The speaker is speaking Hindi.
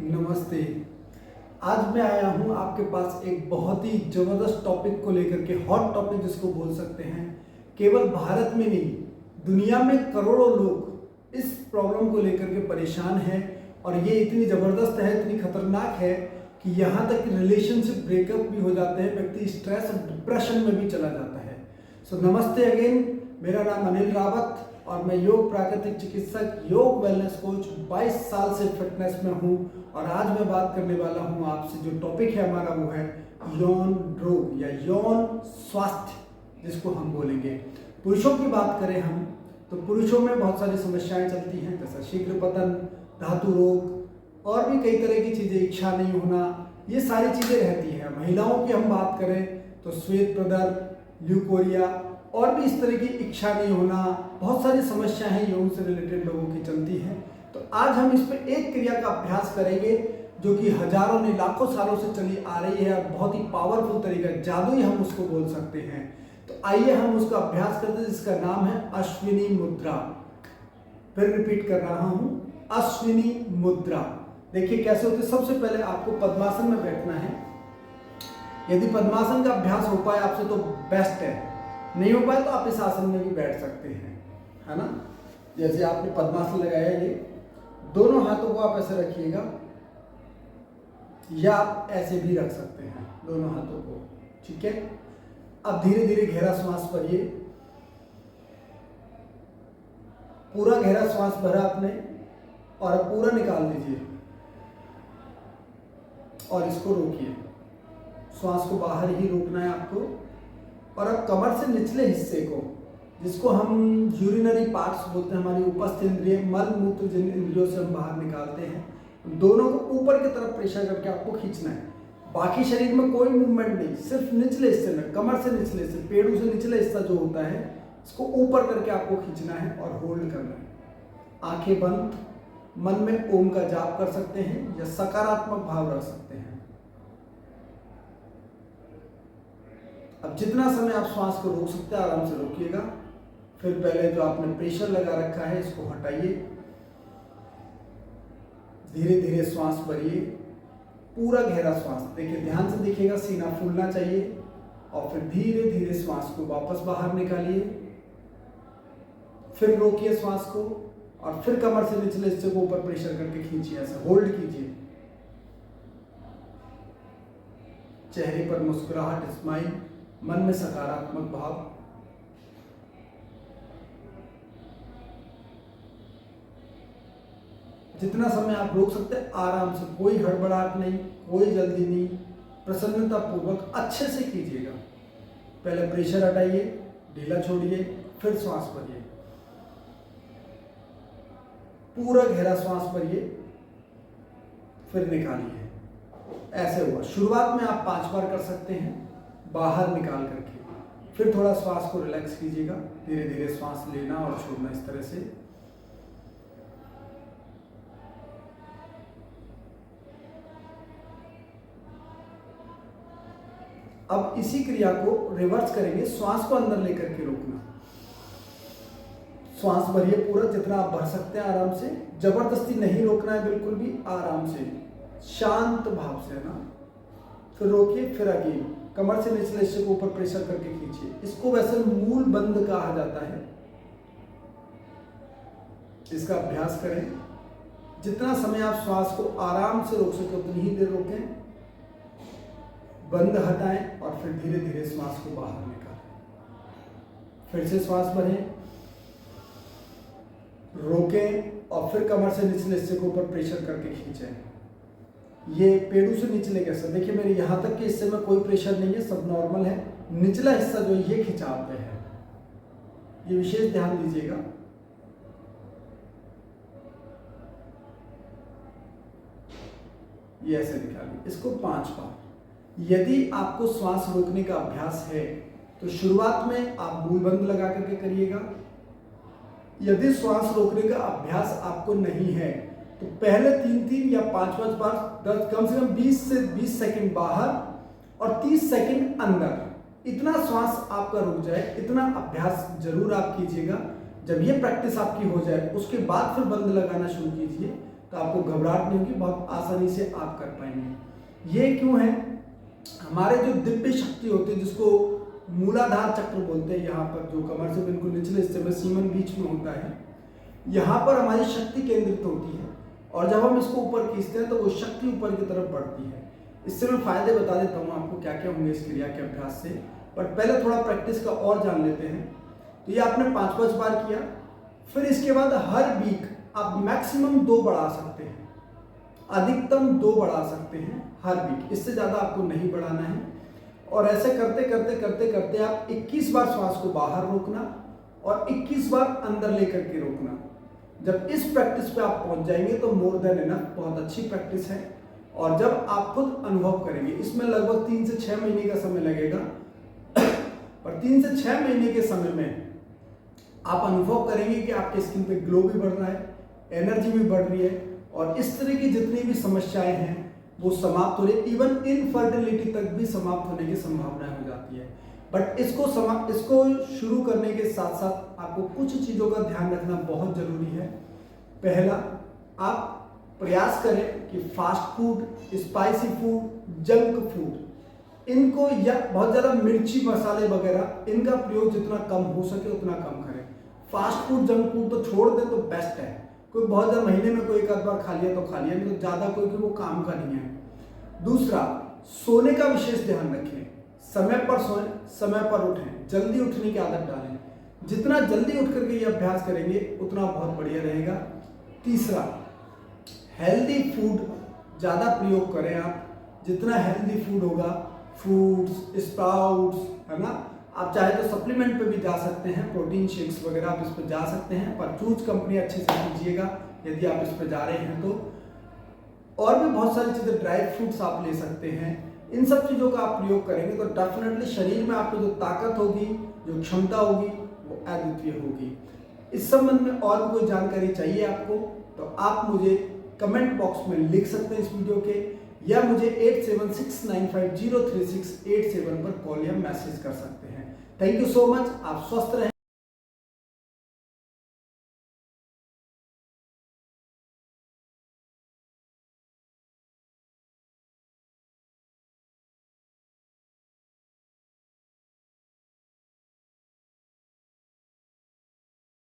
नमस्ते। आज मैं आया हूँ आपके पास एक बहुत ही ज़बरदस्त टॉपिक को लेकर के, हॉट टॉपिक जिसको बोल सकते हैं। केवल भारत में नहीं, दुनिया में करोड़ों लोग इस प्रॉब्लम को लेकर के परेशान हैं और ये इतनी ज़बरदस्त है, इतनी खतरनाक है कि यहाँ तक रिलेशनशिप ब्रेकअप भी हो जाते हैं, व्यक्ति स्ट्रेस और डिप्रेशन में भी चला जाता है। सो नमस्ते अगेन, मेरा नाम अनिल रावत और मैं योग प्राकृतिक चिकित्सक, योग वेलनेस कोच 22 साल से फिटनेस में हूँ। और आज मैं बात करने वाला हूँ आपसे, जो टॉपिक है हमारा वो है यौन रोग या यौन स्वास्थ्य जिसको हम बोलेंगे। पुरुषों की बात करें हम तो पुरुषों में बहुत सारी समस्याएं चलती हैं, जैसा शीघ्र पतन, धातु रोग और भी कई तरह की चीज़ें, इच्छा नहीं होना, ये सारी चीज़ें रहती हैं। महिलाओं की हम बात करें तो श्वेत प्रदर, ल्यूकोरिया और भी इस तरह की इच्छा नहीं होना, बहुत सारी समस्याएं हैं यौन से रिलेटेड लोगों की चलती हैं। तो आज हम इस पर एक क्रिया का अभ्यास करेंगे जो कि हजारों नहीं लाखों सालों से चली आ रही है और बहुत ही पावरफुल तरीका, जादू ही हम उसको बोल सकते हैं। तो आइए हम उसका अभ्यास करते हैं, जिसका नाम है अश्विनी मुद्रा। फिर रिपीट कर रहा हूं, अश्विनी मुद्रा। देखिए कैसे होते। सबसे पहले आपको पद्मासन में बैठना है। यदि पद्मासन का अभ्यास हो पाए आपसे तो बेस्ट है, नहीं हो पाए तो आप इस आसन में भी बैठ सकते हैं, है ना। जैसे आपने पद्मासन लगाया, ये दोनों हाथों को आप ऐसे रखिएगा या आप ऐसे भी रख सकते हैं दोनों हाथों को, ठीक है। अब धीरे धीरे गहरा श्वास भरिए। पूरा गहरा श्वास भरा आपने और अब पूरा निकाल लीजिए और इसको रोकिए। श्वास को बाहर ही रोकना है आपको। और अब कमर से निचले हिस्से को, जिसको हम यूरिनरी पार्ट्स बोलते हैं, हमारी उपस्थ इंद्रिय, मल मूत्र जिन इंद्रियों से हम बाहर निकालते हैं, दोनों को ऊपर की तरफ प्रेशर करके आपको खींचना है। बाकी शरीर में कोई मूवमेंट नहीं, सिर्फ निचले हिस्से में, कमर से निचले से, पेड़ों से निचले हिस्सा जो होता है इसको ऊपर करके आपको खींचना है और होल्ड करना है। आंखें बंद, मन में ओम का जाप कर सकते हैं या सकारात्मक भाव रख सकते हैं। अब जितना समय आप श्वास को रोक सकते हैं आराम से रोकिएगा। फिर पहले जो आपने प्रेशर लगा रखा है इसको हटाइए। धीरे धीरे श्वास भरिए, पूरा गहरा श्वास। देखिए ध्यान से देखिएगा, सीना फूलना चाहिए। और फिर धीरे धीरे श्वास को वापस बाहर निकालिए। फिर रोकिए श्वास को और फिर कमर से निचले हिस्से को ऊपर प्रेशर करके खींचिए, ऐसे होल्ड कीजिए। चेहरे पर मुस्कुराहट, स्माइल, मन में सकारात्मक भाव। जितना समय आप रोक सकते हैं आराम से, कोई हड़बड़ाहट नहीं, कोई जल्दी नहीं, प्रसन्नता पूर्वक अच्छे से कीजिएगा। पहले प्रेशर हटाइए, ढीला छोड़िए, फिर श्वास भरिए। पूरा गहरा श्वास भरिए, फिर निकालिए। ऐसे हुआ। शुरुआत में आप 5 बार कर सकते हैं बाहर निकाल करके। फिर थोड़ा श्वास को रिलैक्स कीजिएगा, धीरे धीरे श्वास लेना और छोड़ना, इस तरह से। अब इसी क्रिया को रिवर्स करेंगे, श्वास को अंदर लेकर के रोकना। श्वास भरिए पूरा, जितना आप भर सकते हैं आराम से। जबरदस्ती नहीं रोकना है, बिल्कुल भी आराम से, शांत भाव से, है ना। फिर रोकिए, फिर अगेन कमर से निचले हिस्से को ऊपर प्रेशर करके खींचिए। इसको वैसे मूल बंद कहा जाता है। इसका अभ्यास करें। जितना समय आप श्वास को आराम से रोक सके उतनी ही देर रोकें। बंद हटाएं और फिर धीरे धीरे श्वास को बाहर निकालें। फिर से श्वास भरें, रोकें और फिर कमर से निचले हिस्से को ऊपर प्रेशर करके खींचें। ये पेड़ों से निचले कैसा, देखिए मेरे यहाँ तक के हिस्से में कोई प्रेशर नहीं है, सब नॉर्मल है। निचला हिस्सा जो ये खिंचाव पे है, ये विशेष ध्यान दीजिएगा। ये ऐसे निकालिए, इसको 5 बार। यदि आपको श्वास रोकने का अभ्यास है तो शुरुआत में आप मुंह बंद लगा करके करिएगा। यदि श्वास रोकने का अभ्यास आपको नहीं है तो पहले 3-3 या 5-5 बार कम से कम 20 से 20 सेकंड बाहर और 30 सेकंड अंदर, इतना श्वास आपका रुक जाए, इतना अभ्यास जरूर आप कीजिएगा। जब ये प्रैक्टिस आपकी हो जाए उसके बाद फिर बंद लगाना शुरू कीजिए, तो आपको घबराहट नहीं होगी, बहुत आसानी से आप कर पाएंगे। ये क्यों है? हमारे जो दिव्य शक्ति होती है जिसको मूलाधार चक्र बोलते हैं, यहाँ पर जो कमर से बिल्कुल निचले हिस्से में सीमन बीच में होता है, यहाँ पर हमारी शक्ति केंद्रित होती है और जब हम इसको ऊपर खींचते हैं तो वो शक्ति ऊपर की तरफ बढ़ती है। इससे मैं फायदे बता देता हूँ आपको क्या क्या होंगे इस क्रिया के अभ्यास से, बट पहले थोड़ा प्रैक्टिस का और जान लेते हैं। तो ये आपने 5-5 बार किया, फिर इसके बाद हर वीक आप मैक्सिमम 2 बढ़ा सकते हैं, अधिकतम 2 बढ़ा सकते हैं हर वीक, इससे ज़्यादा आपको नहीं बढ़ाना है। और ऐसे करते करते करते करते आप 21 बार श्वास को बाहर रोकना और 21 बार अंदर लेकर के रोकना। जब इस प्रैक्टिस पे आप पहुंच जाएंगे तो मोर देन इनफ, बहुत अच्छी प्रैक्टिस है। और जब आप खुद अनुभव करेंगे, इसमें लगभग 3 से 6 महीने का समय लगेगा, और 3 से 6 महीने के समय में आप अनुभव करेंगे कि आपके स्किन पे ग्लो भी बढ़ रहा है, एनर्जी भी बढ़ रही है, और इस तरह की जितनी भी समस्याएं हैं वो समाप्त हो रही है। इवन इनफर्टिलिटी तक भी समाप्त होने की संभावना हो जाती है। बट इसको शुरू करने के साथ साथ आपको कुछ चीज़ों का ध्यान रखना बहुत जरूरी है। पहला, आप प्रयास करें कि fast food, spicy food, junk food, इनको या बहुत ज़्यादा मिर्ची मसाले वगैरह इनका प्रयोग जितना कम हो सके उतना कम करें। फास्ट फूड, जंक फूड तो छोड़ दें तो बेस्ट है। कोई बहुत ज़्यादा महीने में कोई एक आध बार खा लिया तो खा लिया, नहीं तो ज़्यादा कोई कि वो काम का नहीं है। दूसरा, सोने का विशेष ध्यान रखें, समय पर सोएं, समय पर उठें, जल्दी उठने की आदत डालें। जितना जल्दी उठ करके ये अभ्यास करेंगे उतना बहुत बढ़िया रहेगा। तीसरा, हेल्दी फूड ज़्यादा प्रयोग करें आप। जितना हेल्दी फूड होगा, फ्रूट्स, स्प्राउट्स, है ना, आप चाहे तो सप्लीमेंट पे भी जा सकते हैं, प्रोटीन शेक्स वगैरह आप इस पर जा सकते हैं, पर चूज कंपनी अच्छे से कीजिएगा यदि आप इस पर जा रहे हैं तो। और भी बहुत सारी चीज़ें, ड्राई फ्रूट्स आप ले सकते हैं। इन सब चीज़ों का आप प्रयोग करेंगे तो डेफिनेटली शरीर में आपको जो ताकत होगी, जो क्षमता होगी, वो अद्वितीय होगी। इस संबंध में और भी कोई जानकारी चाहिए आपको तो आप मुझे कमेंट बॉक्स में लिख सकते हैं इस वीडियो के, या मुझे 8769503687 पर कॉल या मैसेज कर सकते हैं। Thank you so much. आप स्वस्थ रहें।